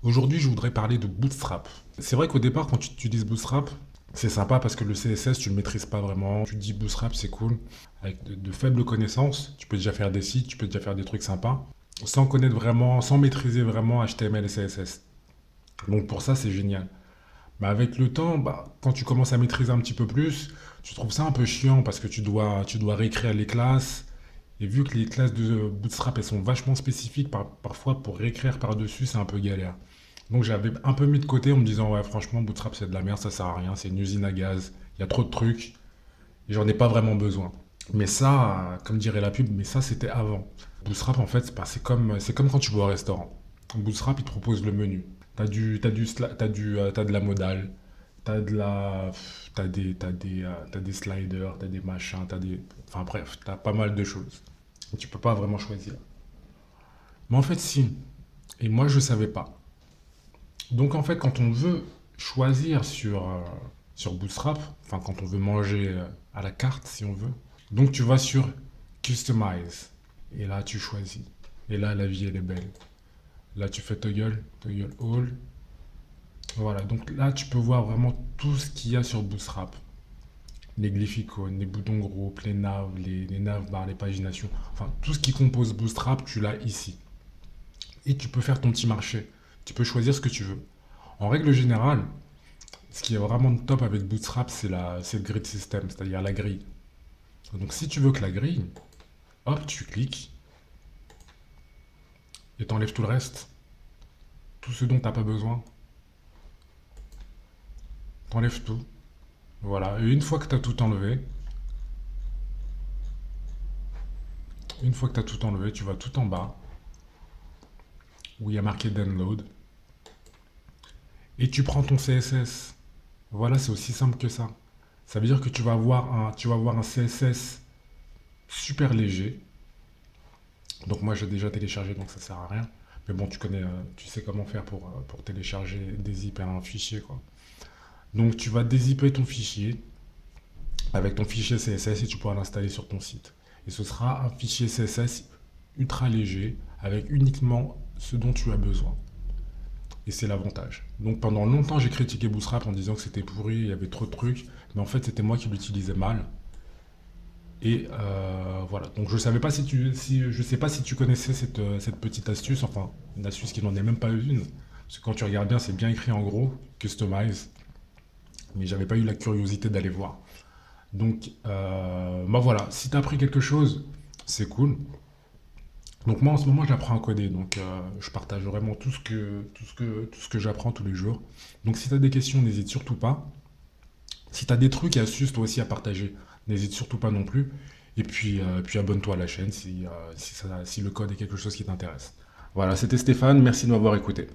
Aujourd'hui, je voudrais parler de Bootstrap. C'est vrai qu'au départ, quand tu utilises Bootstrap, c'est sympa parce que le CSS, tu le maîtrises pas vraiment. Tu te dis Bootstrap, c'est cool. Avec de faibles connaissances, tu peux déjà faire des sites, tu peux déjà faire des trucs sympas, sans connaître vraiment, sans maîtriser vraiment HTML et CSS. Donc pour ça, c'est génial. Mais avec le temps, quand tu commences à maîtriser un petit peu plus, tu trouves ça un peu chiant parce que tu dois réécrire les classes. Et vu que les classes de Bootstrap, elles sont vachement spécifiques, parfois pour réécrire par-dessus, c'est un peu galère. Donc j'avais un peu mis de côté en me disant, ouais, franchement, Bootstrap, c'est de la merde, ça sert à rien, c'est une usine à gaz, il y a trop de trucs, et j'en ai pas vraiment besoin. Mais ça, comme dirait la pub, mais ça, c'était avant. Bootstrap, en fait, c'est comme quand tu vas au restaurant. Bootstrap, il te propose le menu. T'as de la modale, t'as des sliders, t'as des machins, enfin bref, t'as pas mal de choses. Et tu peux pas vraiment choisir. Mais en fait, si. Et moi, je savais pas. Donc en fait, quand on veut choisir sur Bootstrap, enfin quand on veut manger à la carte, si on veut, donc tu vas sur Customize. Et là, tu choisis. Et là, la vie, elle est belle. Là, tu fais toggle all. Voilà, donc là, tu peux voir vraiment tout ce qu'il y a sur Bootstrap. Les glyphicones, les boutons groupes, les navs, les navbars, les paginations. Enfin, tout ce qui compose Bootstrap, tu l'as ici. Et tu peux faire ton petit marché. Tu peux choisir ce que tu veux. En règle générale, ce qui est vraiment top avec Bootstrap, c'est le grid system, c'est-à-dire la grille. Donc si tu veux que la grille, hop, tu cliques et t'enlèves tout le reste, tout ce dont t'as pas besoin, t'enlèves tout. Voilà, et une fois que tu as tout enlevé, tu vas tout en bas, où il y a marqué download, et tu prends ton CSS. Voilà, c'est aussi simple que ça. Ça veut dire que tu vas avoir un CSS super léger. Donc moi j'ai déjà téléchargé, donc ça sert à rien. Mais bon, tu sais comment faire pour télécharger, dézipper un fichier, quoi. Donc tu vas dézipper ton fichier avec ton fichier CSS et tu pourras l'installer sur ton site. Et ce sera un fichier CSS ultra léger avec uniquement ce dont tu as besoin. Et c'est l'avantage. Donc pendant longtemps, j'ai critiqué Bootstrap en disant que c'était pourri, il y avait trop de trucs, mais en fait, c'était moi qui l'utilisais mal. Et voilà. Donc je sais pas si tu connaissais cette petite astuce, enfin une astuce qui n'en est même pas une. Parce que quand tu regardes bien, c'est bien écrit en gros, customize, mais j'avais pas eu la curiosité d'aller voir. Donc voilà, si tu as appris quelque chose, c'est cool. Donc moi en ce moment j'apprends à coder, donc je partage vraiment tout ce que j'apprends tous les jours. Donc si tu as des questions, n'hésite surtout pas. Si tu as des trucs et astuces toi aussi à partager, n'hésite surtout pas non plus. Et puis abonne-toi à la chaîne si le code est quelque chose qui t'intéresse. Voilà, c'était Stéphane, merci de m'avoir écouté.